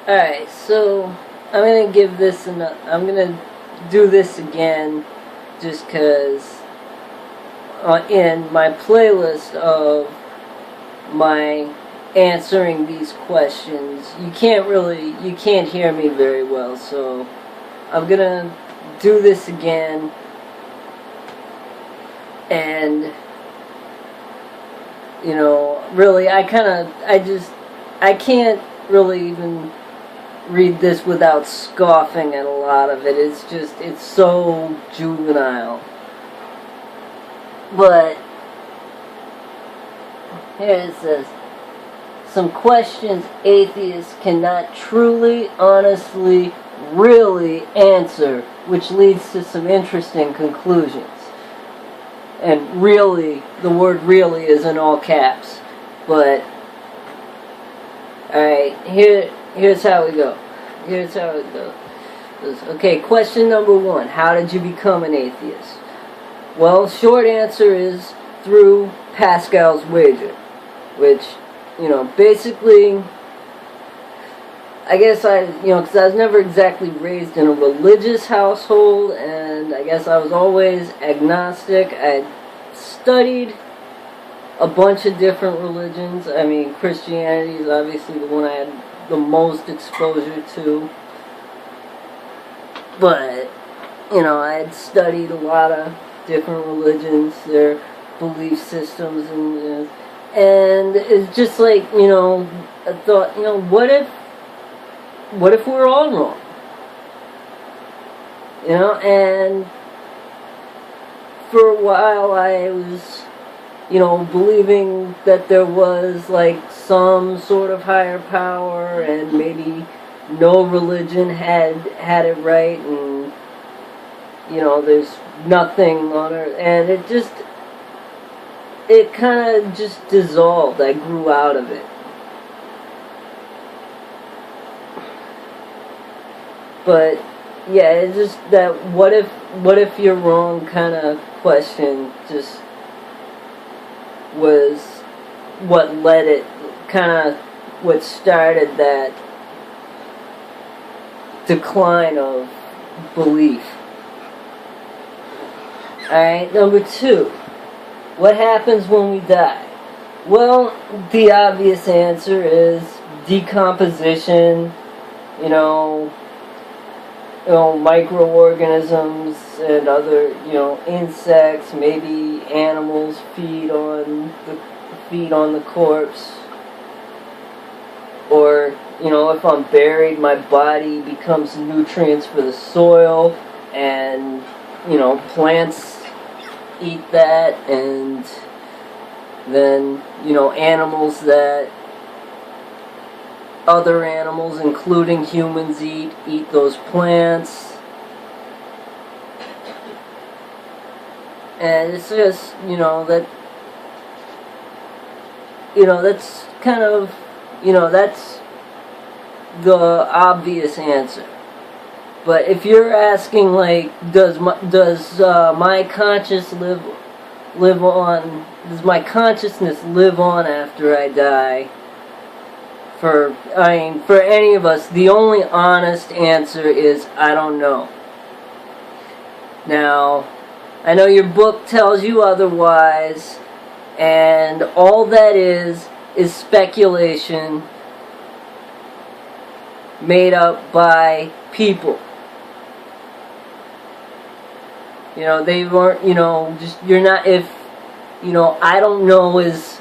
Alright, so I'm gonna give this I'm gonna do this again just because in my playlist of my answering these questions, you can't hear me very well, so I'm gonna do this again. And really, I can't really even read this without scoffing at a lot of it. It's so juvenile. But here it says, some questions atheists cannot truly, honestly, really answer, which leads to some interesting conclusions. And really, the word really is in all caps. But, alright, here's how we go. Here's how it goes. Okay, question number 1. How did you become an atheist? Well, short answer is through Pascal's wager. Which, basically, I guess because I was never exactly raised in a religious household, and I guess I was always agnostic. I studied a bunch of different religions. I mean, Christianity is obviously the one I had the most exposure to. But, I had studied a lot of different religions, their belief systems, and it's just like, I thought, what if we're all wrong? And for a while I was, believing that there was like some sort of higher power, and maybe no religion had it right, and there's nothing on earth, and it kind of just dissolved. I grew out of it. But yeah, it's just that what if you're wrong kind of question just was what led it, kind of what started that decline of belief. Alright, number 2. What happens when we die? Well, the obvious answer is decomposition, microorganisms and other, insects, maybe animals feed on the corpse. Or, if I'm buried, my body becomes nutrients for the soil, and, plants eat that, and then, animals that other animals, including humans, eat those plants. And it's just, that's kind of, that's the obvious answer. But if you're asking, like, does my consciousness live on after I die? For any of us, the only honest answer is, I don't know. Now, I know your book tells you otherwise, and all that is speculation made up by people. They weren't, just, you're not, if, I don't know is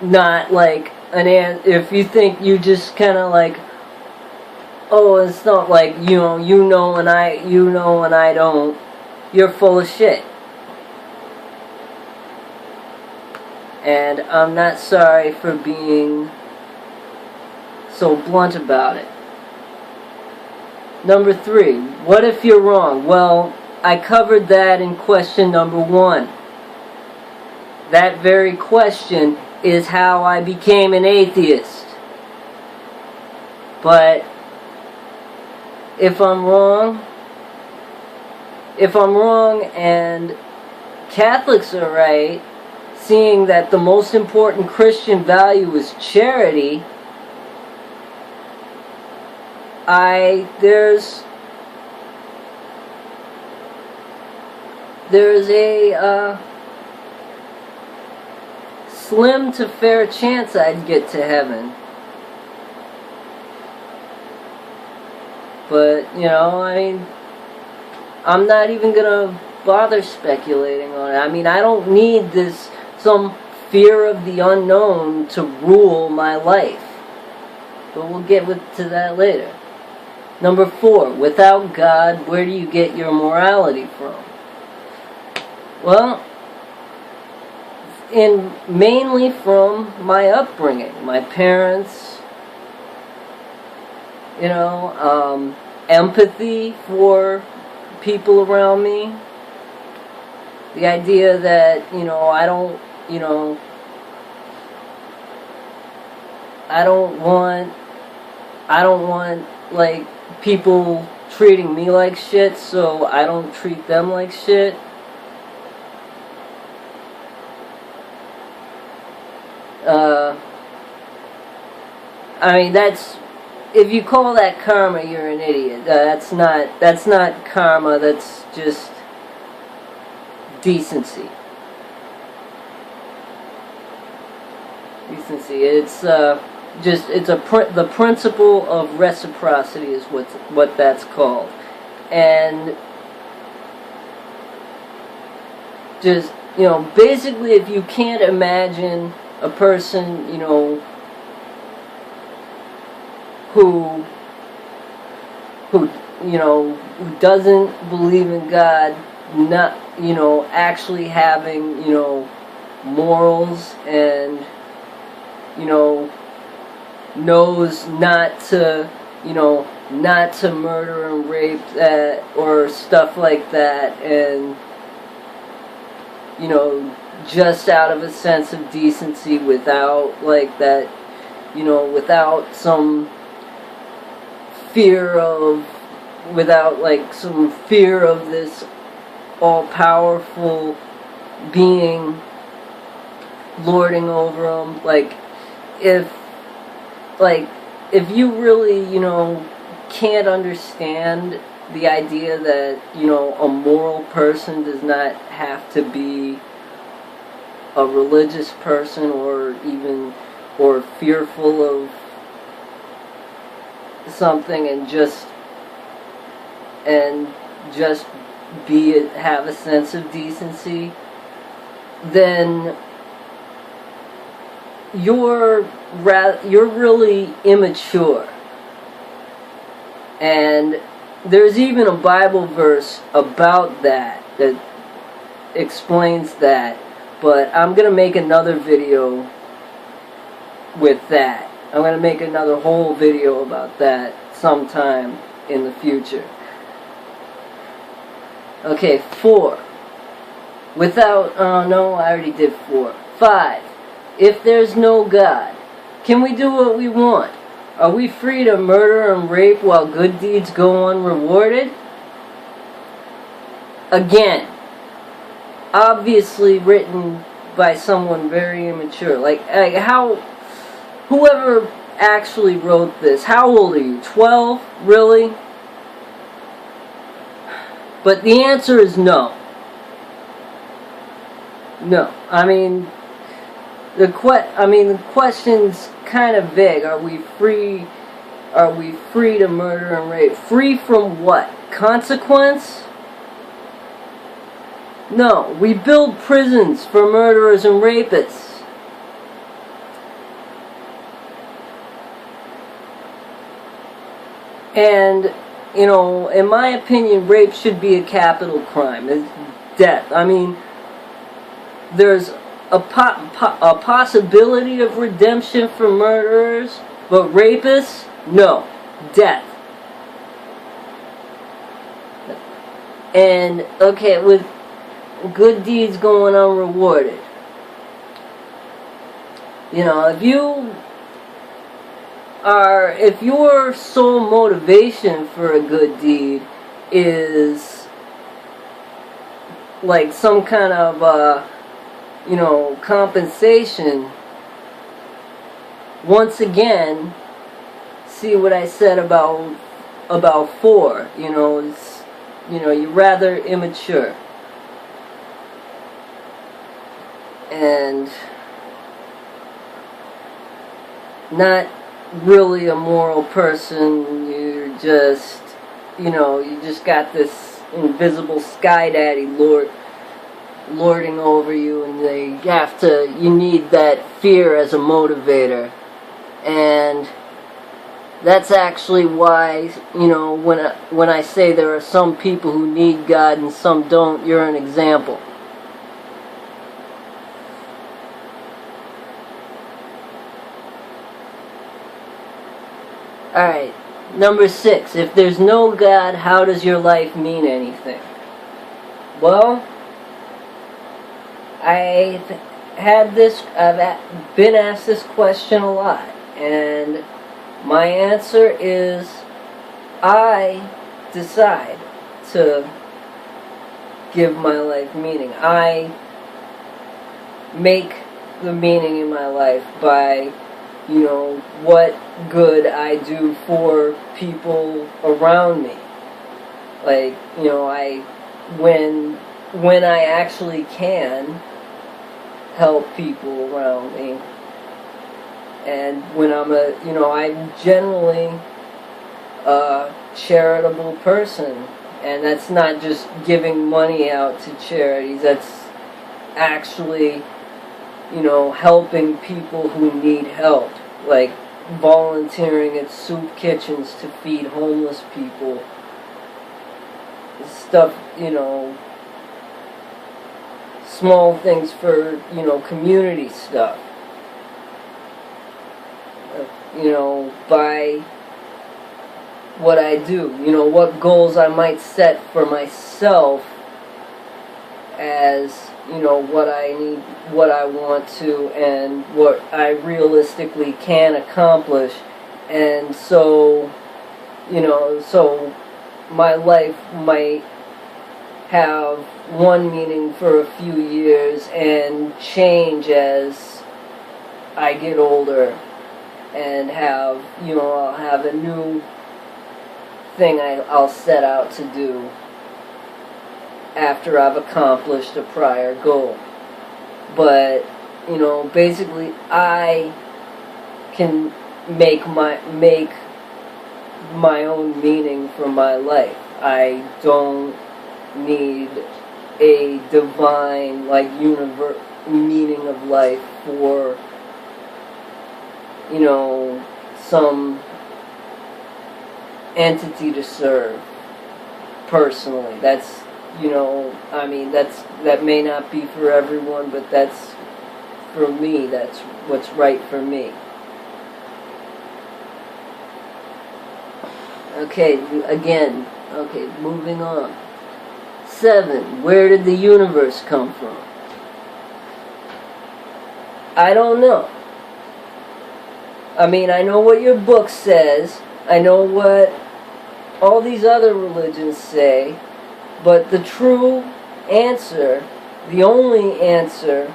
not like if you think you just kind of like, oh, it's not like, and I don't, you're full of shit. And I'm not sorry for being so blunt about it. Number 3, what if you're wrong? Well, I covered that in question number 1. That very question is how I became an atheist. But if I'm wrong and Catholics are right, seeing that the most important Christian value is charity, there's a slim to fair chance I'd get to heaven. But, you know, I mean, I'm not even gonna bother speculating on it. I mean, I don't need some fear of the unknown to rule my life. But we'll get to that later. Number 4, without God, where do you get your morality from? Well, mainly from my upbringing, my parents, you know, empathy for people around me, the idea that, you know, I don't want like people treating me like shit, so I don't treat them like shit. I mean, if you call that karma, you're an idiot. That's not karma. That's just decency. It's the principle of reciprocity is what that's called, and just, you know, basically, if you can't imagine a person, you know, who doesn't believe in God, not, you know, actually having, you know, morals, and, you know, knows not to murder and rape or stuff like that, and, you know, just out of a sense of decency, without like that, you know, without some fear of this all-powerful being lording over them. Like, if you really, you know, can't understand the idea that, you know, a moral person does not have to be a religious person, or fearful of something, and just have a sense of decency, then you're really immature. And there's even a Bible verse about that explains that, but I'm going to make another video with that. I'm going to make another whole video about that sometime in the future. Okay, 4. No, I already did 4. 5. If there's no God, can we do what we want? Are we free to murder and rape while good deeds go unrewarded? Again, obviously written by someone very immature. Like how, whoever actually wrote this, how old are you? 12? Really? But the answer is no. No. I mean, the question's kind of vague. Are we free to murder and rape? Free from what? Consequence? No. We build prisons for murderers and rapists. And, you know, in my opinion, rape should be a capital crime. It's death. I mean, there's a possibility of redemption for murderers, but rapists, no. Death. And, okay, with good deeds going unrewarded. You know, if your sole motivation for a good deed is like some kind of compensation, once again, see what I said about about 4. You know, it's, you know, you're rather immature. And not really a moral person. You're just, you know, you just got this invisible sky daddy lording over you, and you need that fear as a motivator. And that's actually why, you know, when I say there are some people who need God and some don't, you're an example. Alright, number 6. If there's no God, how does your life mean anything? Well, I've been asked this question a lot, and my answer is I decide to give my life meaning. I make the meaning in my life by, you know, what good I do for people around me. Like, you know, when I actually can help people around me, and when I'm generally a charitable person, and that's not just giving money out to charities, that's actually, you know, helping people who need help, like volunteering at soup kitchens to feed homeless people, stuff, you know, small things for, you know, community stuff. You know, by what I do, you know, what goals I might set for myself as, you know, what I need, what I want to, and what I realistically can accomplish. And so, you know, so my life might have one meaning for a few years and change as I get older, and have, you know, I'll have a new thing I'll set out to do after I've accomplished a prior goal. But, you know, basically I can make my own meaning for my life. I don't need a divine, like, meaning of life for, you know, some entity to serve personally. That's, you know, I mean, that may not be for everyone, but that's, for me, that's what's right for me. Okay, moving on. 7. Where did the universe come from? I don't know. I mean, I know what your book says. I know what all these other religions say. But the true answer, the only answer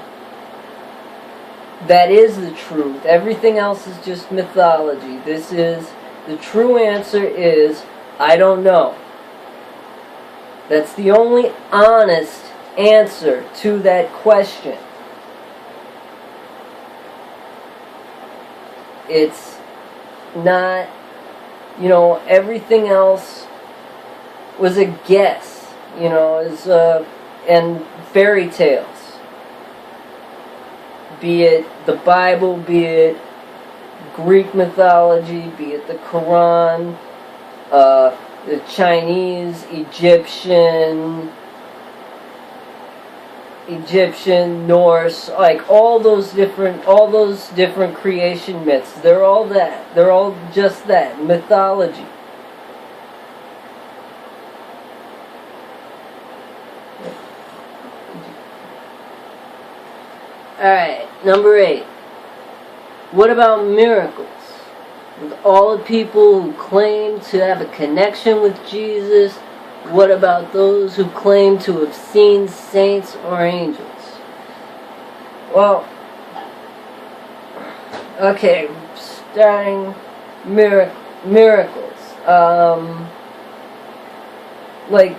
that is the truth, everything else is just mythology. The true answer is, I don't know. That's the only honest answer to that question. It's not, you know, everything else was a guess, you know, and fairy tales. Be it the Bible, be it Greek mythology, be it the Quran, the Chinese, Egyptian, Norse, like all those different creation myths. They're all that. They're all just that. Mythology. Alright, number 8. What about miracles? With all the people who claim to have a connection with Jesus, what about those who claim to have seen saints or angels? Well, okay, starting miracles. Like,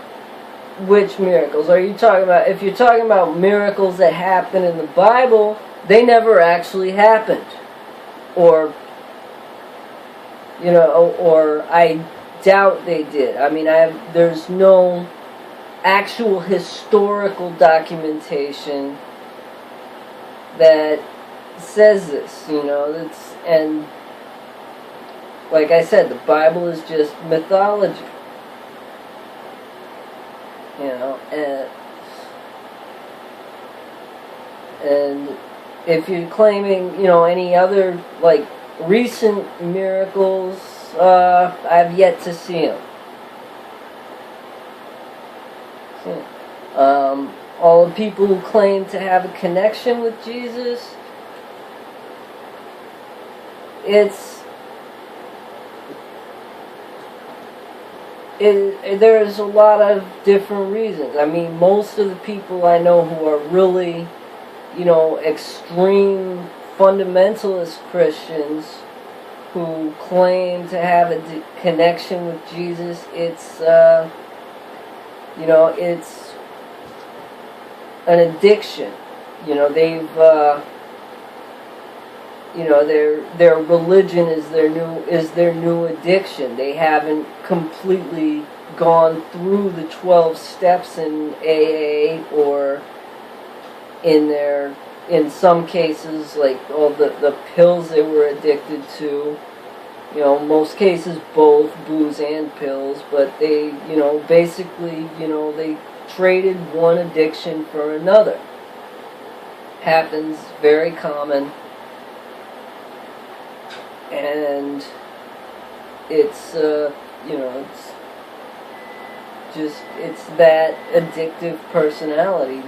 which miracles? Are you talking about, if you're talking about miracles that happen in the Bible, they never actually happened. Or, or I doubt they did. I mean, there's no actual historical documentation that says this, and like I said, the Bible is just mythology, and if you're claiming, any other, like, recent miracles, I've yet to see them. All the people who claim to have a connection with Jesus, there's a lot of different reasons. I mean, most of the people I know who are really, extreme fundamentalist Christians who claim to have a connection with Jesus, it's an addiction. They've their religion is their new addiction. They haven't completely gone through the 12 steps in AA, or in some cases, like all the pills they were addicted to. Most cases both booze and pills, but they, basically, they traded one addiction for another. Happens, very common. And it's it's that addictive personality.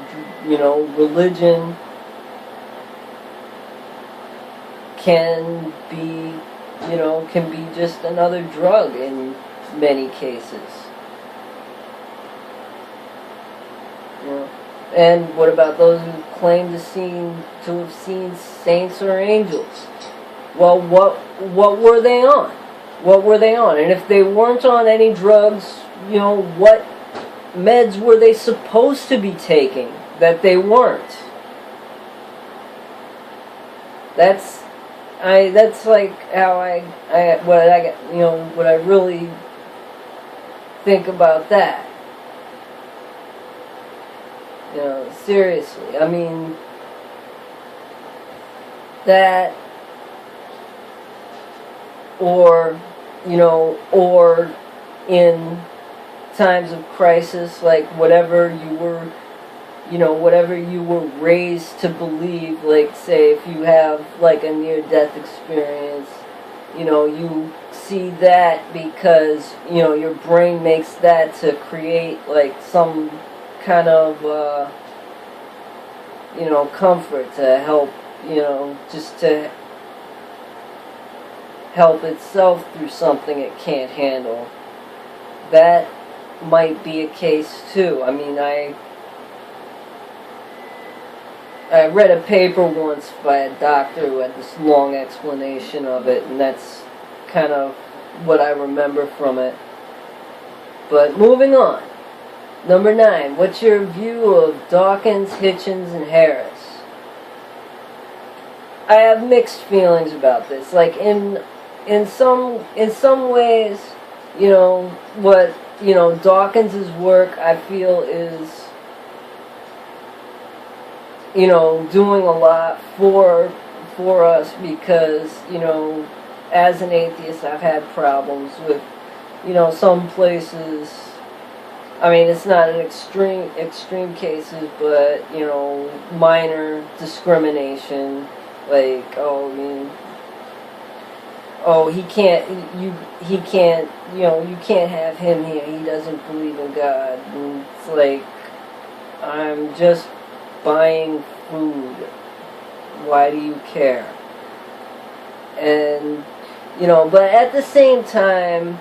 Religion can be just another drug in many cases. And what about those who claim to have seen saints or angels? Well, what were they on? What were they on? And if they weren't on any drugs, what meds were they supposed to be taking that they weren't? That's like how what I really think about that. Seriously. I mean, that, or in times of crisis, like whatever you were raised to believe, like, say, if you have, like, a near-death experience, you see that because, your brain makes that to create, like, some kind of, comfort to help, just to help itself through something it can't handle. That might be a case too. I mean, I read a paper once by a doctor who had this long explanation of it, and that's kind of what I remember from it. But moving on. Number 9, what's your view of Dawkins, Hitchens, and Harris? I have mixed feelings about this. Like, in some ways, what, Dawkins' work, I feel, is, doing a lot for us, because, as an atheist, I've had problems with, some places. I mean, it's not an extreme cases, but, minor discrimination, like, he can't, you can't have him here, he doesn't believe in God. And it's like, I'm just buying food, why do you care? And, but at the same time,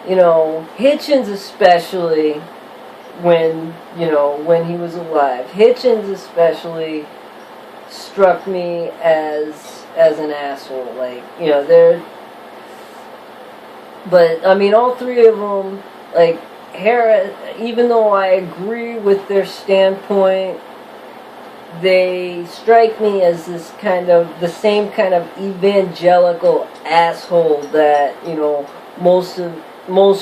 Hitchens, especially when he was alive, Hitchens especially struck me as an asshole. Like, But I mean, all three of them, like, even though I agree with their standpoint, they strike me as this kind of, the same kind of evangelical asshole that, you know, most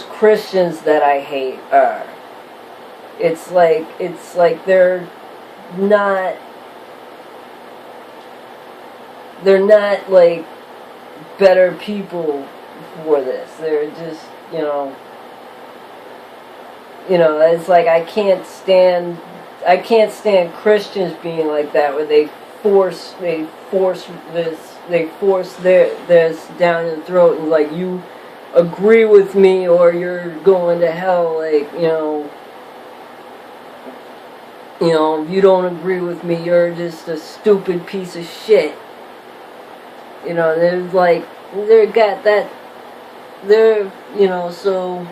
Christians that I hate are. It's like they're not like better people for this. They're just, it's like I can't stand Christians being like that, where they force this down your throat, and like, you agree with me or you're going to hell. Like, if you don't agree with me, you're just a stupid piece of shit. There's like, so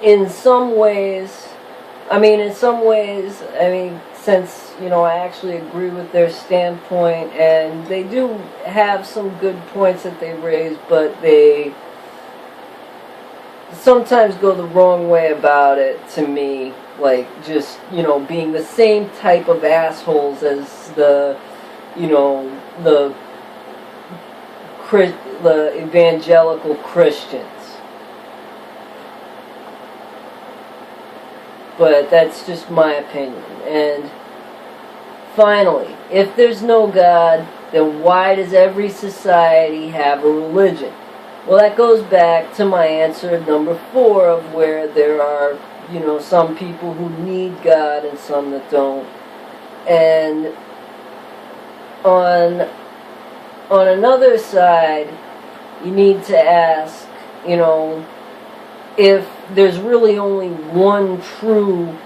in some ways, since, I actually agree with their standpoint, and they do have some good points that they raise, but they sometimes go the wrong way about it, to me, like, just, being the same type of assholes as the evangelical Christians. But that's just my opinion. And finally, if there's no God, then why does every society have a religion? Well, that goes back to my answer number 4, of where there are, some people who need God and some that don't. And on another side, you need to ask, if there's really only one true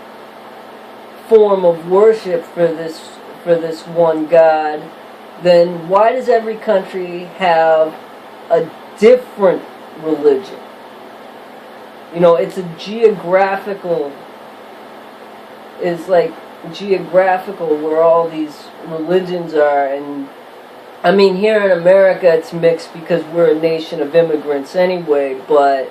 form of worship for this one God, then why does every country have a different religion? It's a geographical where all these religions are. And I mean, here in America it's mixed because we're a nation of immigrants anyway, but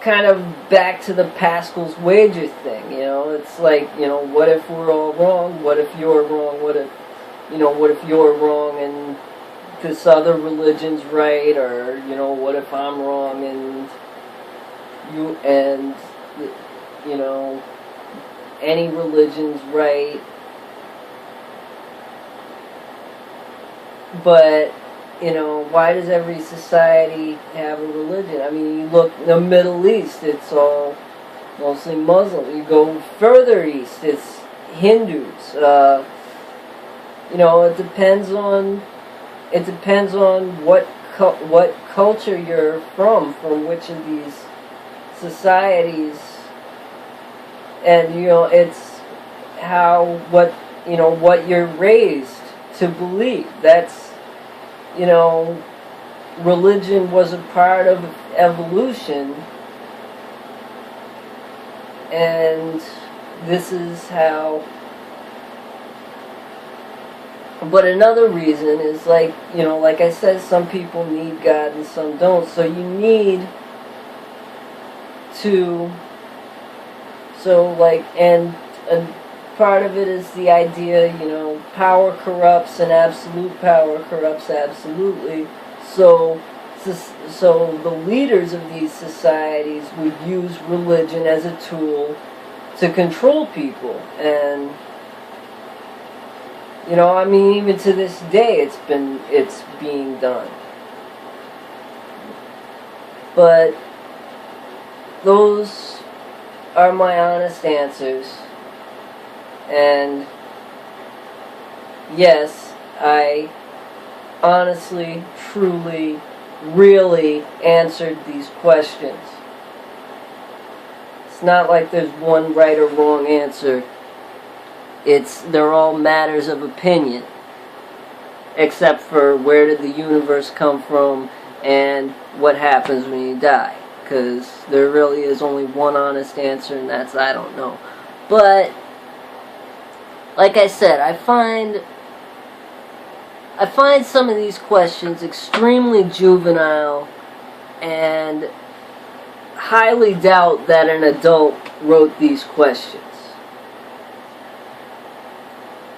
kind of back to the Pascal's wager thing. It's like, what if we're all wrong? What if you're wrong? What if you're wrong and this other religion's right? Or, what if I'm wrong and any religion's right? But, why does every society have a religion? I mean, you look in the Middle East, it's all mostly Muslim. You go further east, it's Hindus. It depends on what culture you're from which of these societies, and it's what you're raised to believe. That's, religion was a part of evolution, and this is how. But another reason is, like I said, some people need God and some don't. So you need to, and part of it is the idea, power corrupts and absolute power corrupts absolutely. So the leaders of these societies would use religion as a tool to control people. And, even to this day, it's being done. But those are my honest answers. And yes, I honestly, truly, really answered these questions. It's not like there's one right or wrong answer. They're all matters of opinion, except for where did the universe come from and what happens when you die. Because there really is only one honest answer, and that's I don't know. But like I said, I find some of these questions extremely juvenile, and highly doubt that an adult wrote these questions.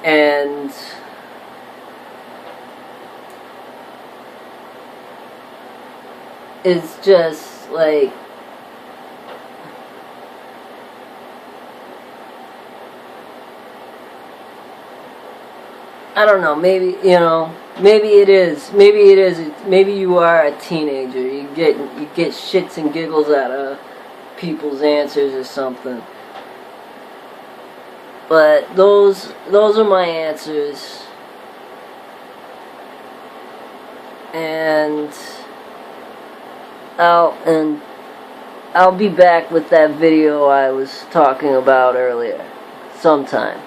And it's just like, I don't know, maybe, maybe it is, maybe you are a teenager, you get shits and giggles out of people's answers or something. But those are my answers. And I'll be back with that video I was talking about earlier sometime.